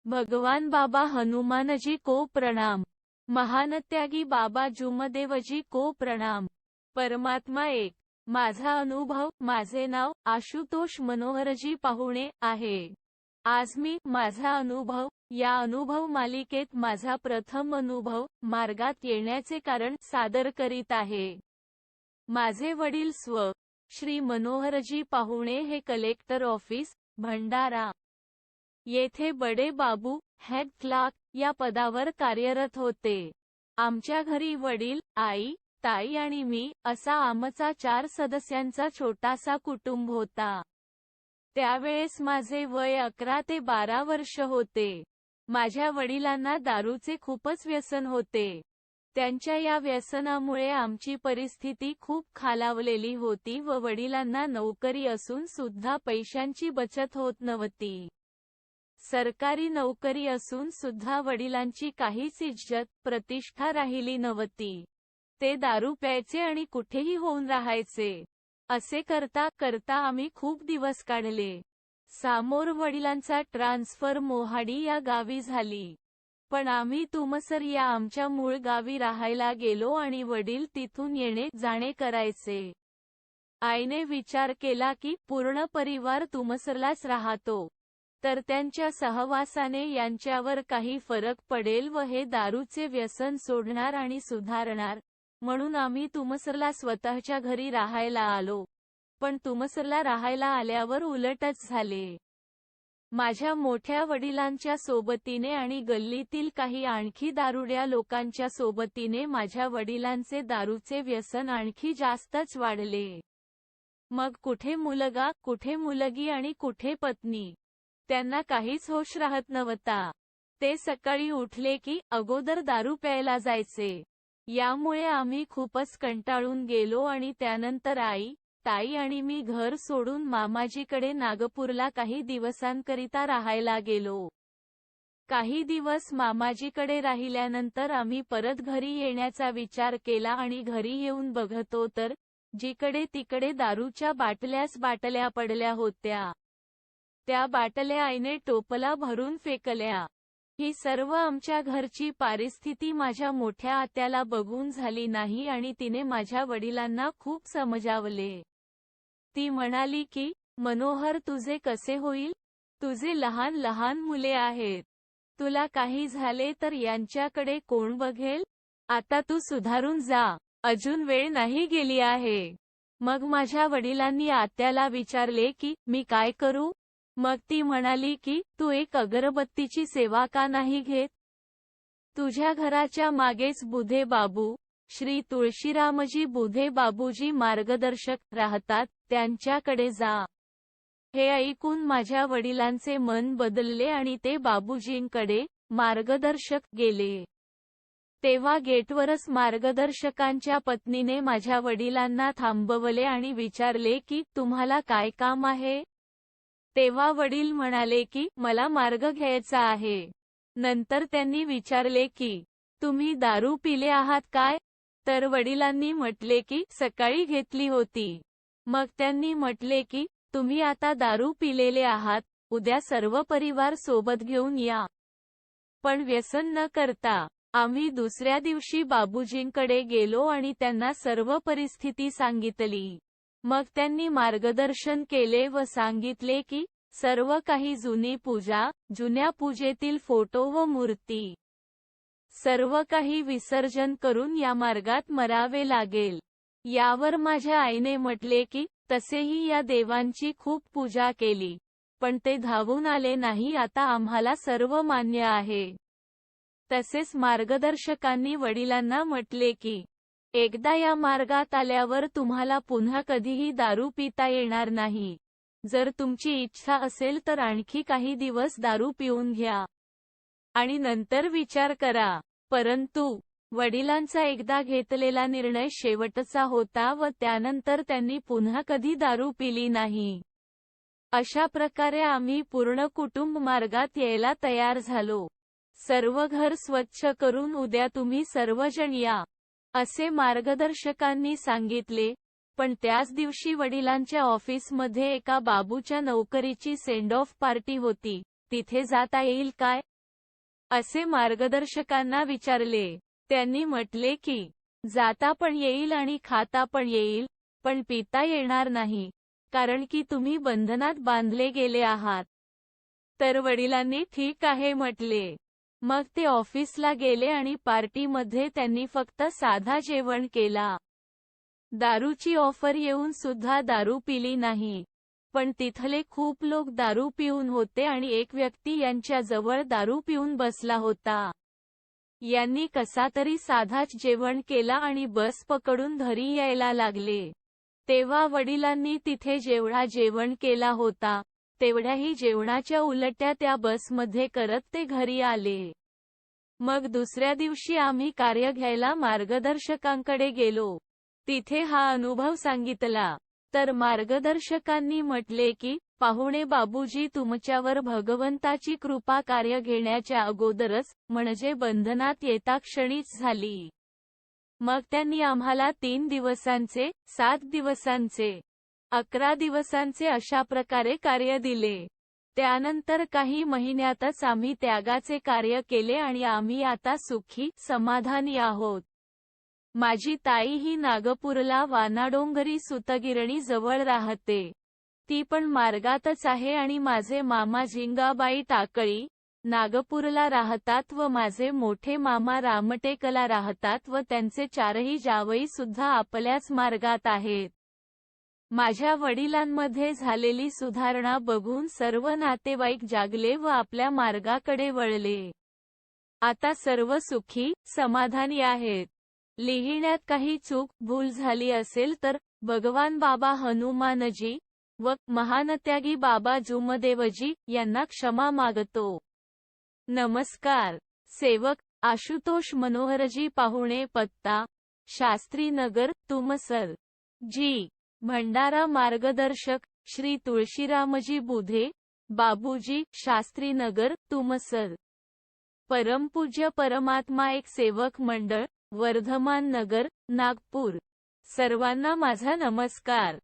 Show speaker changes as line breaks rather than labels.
भगवान बाबा हनुमानजी को प्रणाम। महानत्यागी बाबा जुमदेवजी को प्रणाम। परमात्मा एक। माझा अनुभव। माझे नाव आशुतोष मनोहरजी पाहुणे आहे। आज मी माझा अनुभव या अनुभव मालिकेत माझा प्रथम अनुभव मार्गात येण्याचे कारण सादर करीत आहे। माझे वडील श्री मनोहरजी पाहुणे हे कलेक्टर ऑफिस भंडारा येथे बडे बाबू हेड क्लार्क या पदावर कार्यरत होते। आमच्या घरी वडील, आई, ताई आणि मी असा आमचा 4 सदस्यांचा छोटासा कुटुंब होता। त्यावेळेस माझे वय 11 ते 12 वर्ष होते। माझ्या वडिलांना दारूचे खूपच व्यसन होते। त्यांच्या या व्यसनामुळे आमची परिस्थिती खूप खालावलेली होती व वडिलांना नोकरी असून सुद्धा पैशांची बचत होत नव्हती। सरकारी नोकरी असून सुद्धा वडिलांची काहीच इज्जत, प्रतिष्ठा राहिली नव्हती। ते दारू प्यायचे आणि कुठेही होऊन राहायचे। असे करता करता आम्ही खूप दिवस काढले। सामोर वडिलांचा ट्रान्सफर मोहाडी या गावी झाली। पण आम्ही तुमसर या आमच्या मूळ गावी राहायला गेलो आणि वडील तिथून येणे जाणे करायचे। आईने विचार केला की पूर्ण परिवार तुमसरलाच राहतो, तर त्यांच्या सहवासाने यांच्यावर काही फरक पडेल व हे दारूचे व्यसन सोडणार आणि सुधारणार, म्हणून आम्ही तुमसरला स्वतःच्या घरी राहायला आलो। पण तुमसरला राहायला आल्यावर उलटच झाले। माझ्या मोठ्या वडिलांच्या सोबतीने आणि गल्लीतील काही आणखी दारुड्या लोकांच्या सोबतीने माझ्या वडिलांचे दारूचे व्यसन आणखी जास्तच वाढले। मग कुठे मुलगा, कुठे मुलगी आणि कुठे पत्नी, त्यांना काहीच होश राहत नव्हता। ते सकाळी उठले की अगोदर दारू प्यायला जायचे। यामुळे आम्ही खूपच कंटाळून गेलो आणि त्यानंतर आई, ताई आणि मी घर सोडून मामाजीकडे नागपूरला काही दिवसांकरिता राहायला गेलो। काही दिवस मामाजीकडे राहिल्यानंतर आम्ही परत घरी येण्याचा विचार केला आणि घरी येऊन बघतो तर जिकडे तिकडे दारूच्या बाटल्याच बाटल्या पडल्या होत्या। त्या बाटल्या आईने टोपला भरून फेकल्या। ही सर्व आमच्या घरची परिस्थिती माझ्या मोठ्या आत्याला बघून झाली नाही आणि तिने माझ्या वडिलांना खूप समजावले। ती म्हणाली की, मनोहर तुझे कसे होईल? तुझे लहान लहान मुले आहेत। तुला काही झाले तर यांच्याकडे कोण बघेल? आता तू सुधारून जा, अजून वेळ नाही गेली आहे। मग माझ्या वडिलांनी आत्याला विचारले की मी काय करू? मग ती म्हणाली की तू एक अगरबत्तीची सेवा का नाही घेत? तुझ्या घराच्या मागेच बुधे बाबू, श्री तुळशीरामजी बुधे बाबूजी मार्गदर्शक राहतात, त्यांच्याकडे जा। हे ऐकून माझ्या वडिलांचे मन बदलले आणि ते बाबूजींकडे मार्गदर्शक गेले। तेव्हा गेटवरच मार्गदर्शकांच्या पत्नीने माझ्या वडिलांना थांबवले आणि विचारले की तुम्हाला काय काम आहे? तेव्हा वडील म्हणाले की मला मार्ग घ्यायचा आहे। नंतर त्यांनी विचारले की तुम्ही दारू पिले आहात काय? तर वडिलांनी म्हटले की सकाळी घेतली होती। मग त्यांनी म्हटले की तुम्ही आता दारू पिलेले आहात, उद्या सर्व परिवार सोबत घेऊन या। पण व्यसन न करता। आम्ही दुसऱ्या दिवशी बाबूजींकडे गेलो आणि त्यांना सर्व परिस्थिती सांगितली। मग त्यांनी मार्गदर्शन केले व सांगितले की सर्व काही जुनी पूजा, जुन्या पूजेतील फोटो व मूर्ती, सर्व काही विसर्जन करून या मार्गात मरावे लागेल। यावर माझ्या आईने म्हटले की तसेही या देवांची खूप पूजा केली, पण ते धावून आले नाही, आता आम्हाला सर्व मान्य आहे। तसेच मार्गदर्शकांनी वडिलांना म्हटले की एकदा या मार्गात आल्यावर तुम्हाला पुन्हा कधीही दारू पिता येणार नाही। जर तुमची इच्छा असेल तर आणखी काही दिवस दारू पिऊन घ्या आणि नंतर विचार करा। परंतु वडिलांचा एकदा घेतलेला निर्णय शेवटचा होता व त्यानंतर त्यांनी पुन्हा कधी दारू पिली नाही। अशा प्रकारे आम्ही पूर्ण कुटुंब मार्गात यायला तयार झालो। सर्व घर स्वच्छ करून उद्या तुम्ही सर्वजण या, असे मार्गदर्शकांनी सांगितले। पण त्याच दिवशी वडिलांच्या ऑफिसमध्ये एका बाबूच्या नोकरीची सेंड ऑफ पार्टी होती। तिथे जाता येईल काय? असे मार्गदर्शकांना विचारले. त्यांनी म्हटले की, जाता पण येईल आणि खाता पण येईल, पण पिता येणार नाही, कारण की तुम्ही बंधनात बांधले गेले आहात. तर वडिलांनी ठीक आहे म्हटले. मग ते ऑफिसला गेले आणि पार्टीमध्ये त्यांनी फक्त साधा जेवण केला. दारूची ऑफर येऊन सुद्धा दारू पिली नाही. पण तिथले खूप लोक दारू पिऊन होते आणि एक व्यक्ती यांच्या जवळ दारू पिऊन बसला होता. यांनी कसातरी साधाच जेवण केला आणि बस पकडून घरी यायला लागले. तेव्हा वडिलांनी तिथे जेवढा जेवण केला होता, तेवढ्याही जेवणाच्या उलट्या त्या बसमध्ये करत ते घरी आले. मग दुसऱ्या दिवशी आम्ही कार्य घ्यायला मार्गदर्शकांकडे गेलो. तिथे हा अनुभव सांगितला. तर मार्गदर्शकांनी म्हटले की, पाहुणे बाबूजी तुमच्यावर भगवंताची कृपा कार्य घेण्याच्या अगोदरच, म्हणजे बंधनात येता क्षणीच झाली. मग त्यांनी आम्हाला 3 दिवसांचे, 7 दिवसांचे, 11 दिवसांचे अशा प्रकारे कार्य दिले. त्यानंतर काही महिन्यातच आम्ही त्यागाचे कार्य केले आणि आम्ही आता सुखी, समाधानी आहोत. माझी ताई ही नागपूरला वानाडोंगरी सुतगिरणी जवळ राहते. ती पण मार्गातच आहे आणि माझे मामा झिंगाबाई टाकळी, नागपूरला राहतात व माझे मोठे मामा रामटेकला राहतात व त्यांचे 4ही जावई सुद्धा आपल्याच मार्गात आहेत. माझ्या वडिलांमध्ये झालेली सुधारणा बघून सर्व नातेवाईक जागले व आपल्या मार्गाकडे वळले. आता सर्व सुखी, समाधानी आहेत. लिहिण्यात काही चूक, भूल झाली असेल तर, भगवान बाबा हनुमानजी व महानत्यागी बाबा जुमदेवजी यांना क्षमा मागतो. नमस्कार. सेवक, आशुतोष मनोहरजी. पाहुणे पत्ता, शास्त्री नगर, तुमसर. जी. भंडारा. मार्गदर्शक, श्री तुळशीरामजी बुधे, बाबूजी, शास्त्री नगर, तुमसर. परमपूज्य परमात्मा एक सेवक मंडळ, वर्धमान नगर, नागपूर. सर्वांना माझा नमस्कार.